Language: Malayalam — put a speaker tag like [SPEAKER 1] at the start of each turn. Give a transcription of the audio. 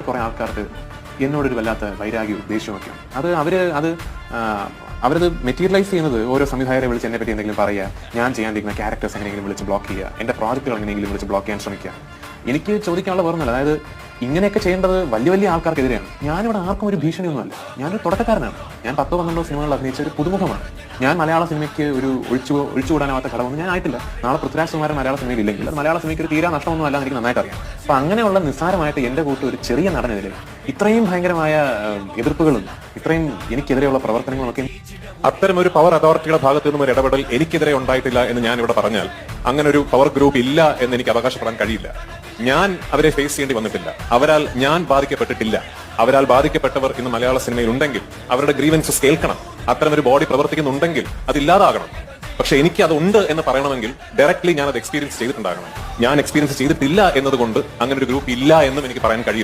[SPEAKER 1] കുറെ ആൾക്കാർക്ക് എന്നോടൊരു വല്ലാത്ത വൈരാഗ്യവും ദേഷ്യമൊക്കെയാണ്. അവരത് മെറ്റീരിയലൈസ് ചെയ്യുന്നത് ഓരോ സംവിധായകരെ വിളിച്ച് എന്നെ പറ്റി എന്തെങ്കിലും പറയുക, ഞാൻ ചെയ്യാണ്ടിരിക്കുന്ന ക്യാരക്ടേഴ്സ് എങ്ങനെയെങ്കിലും വിളിച്ച് ബ്ലോക്ക് ചെയ്യുക, എൻ്റെ പ്രോജക്റ്റുകൾ എങ്ങനെയെങ്കിലും വിളിച്ച് ബ്ലോക്ക് ചെയ്യാൻ ശ്രമിക്കുക. എനിക്ക് ചോദിക്കാനുള്ള വേറൊന്നുമില്ല. അതായത് ഇങ്ങനെയൊക്കെ ചെയ്യേണ്ടത് വലിയ വലിയ ആൾക്കാർക്കെതിരെയാണ്. ഞാനിവിടെ ആർക്കും ഒരു ഭീഷണിയൊന്നുമല്ല. ഞാനൊരു തുടക്കക്കാരനാണ്. ഞാൻ 10-12 സിനിമകളിൽ അഭിനയിച്ച ഒരു പുതുമുഖമാണ്. ഞാൻ മലയാള സിനിമയ്ക്ക് ഒരു ഒഴിച്ചുകൂടാനാവാത്ത ഘടകമൊന്നും ഞാൻ ആയിട്ടില്ല. നാളെ പൃഥ്വിരാജ് കുമാരൻ മലയാള സിനിമയിൽ ഇല്ലെങ്കിൽ അത് മലയാള സിനിമയ്ക്ക് ഒരു തീരാ നഷ്ടമൊന്നും അല്ല എന്ന് എനിക്ക് നന്നായിട്ട് അറിയാം. അപ്പൊ അങ്ങനെയുള്ള നിസ്സാരമായിട്ട് എന്റെ കൂട്ട് ഒരു ചെറിയ നടനെതിരെ ഇത്രയും ഭയങ്കരമായ എതിർപ്പുകളും ഇത്രയും എനിക്കെതിരെയുള്ള പ്രവർത്തനങ്ങളൊക്കെ,
[SPEAKER 2] അത്തരം ഒരു പവർ അതോറിറ്റിയുടെ ഭാഗത്തു നിന്നും ഒരു ഇടപെടൽ എനിക്കെതിരെ ഉണ്ടായിട്ടില്ല എന്ന് ഞാൻ ഇവിടെ പറഞ്ഞാൽ അങ്ങനെ ഒരു പവർ ഗ്രൂപ്പ് ഇല്ല എന്ന് എനിക്ക് അവകാശപ്പെടാൻ കഴിയില്ല. ഞാൻ അവരെ ഫേസ് ചെയ്യേണ്ടി വന്നിട്ടില്ല. അവരാൽ ഞാൻ ബാധിക്കപ്പെട്ടിട്ടില്ല. അവരാൽ ബാധിക്കപ്പെട്ടവർ ഇന്ന് മലയാള സിനിമയിൽ ഉണ്ടെങ്കിൽ അവരുടെ ഗ്രീവൻസസ് കേൾക്കണം. അത്തരം ഒരു ബോഡി പ്രവർത്തിക്കുന്നുണ്ടെങ്കിൽ അത് ഇല്ലാതാകണം. പക്ഷെ എനിക്ക് അതുണ്ട് എന്ന് പറയണമെങ്കിൽ ഡയറക്ട്ലി ഞാൻ അത് എക്സ്പീരിയൻസ് ചെയ്തിട്ടുണ്ടാകണം. ഞാൻ എക്സ്പീരിയൻസ് ചെയ്തിട്ടില്ല എന്നതുകൊണ്ട് അങ്ങനെ ഒരു ഗ്രൂപ്പ് ഇല്ല എന്നും എനിക്ക് പറയാൻ കഴിയില്ല.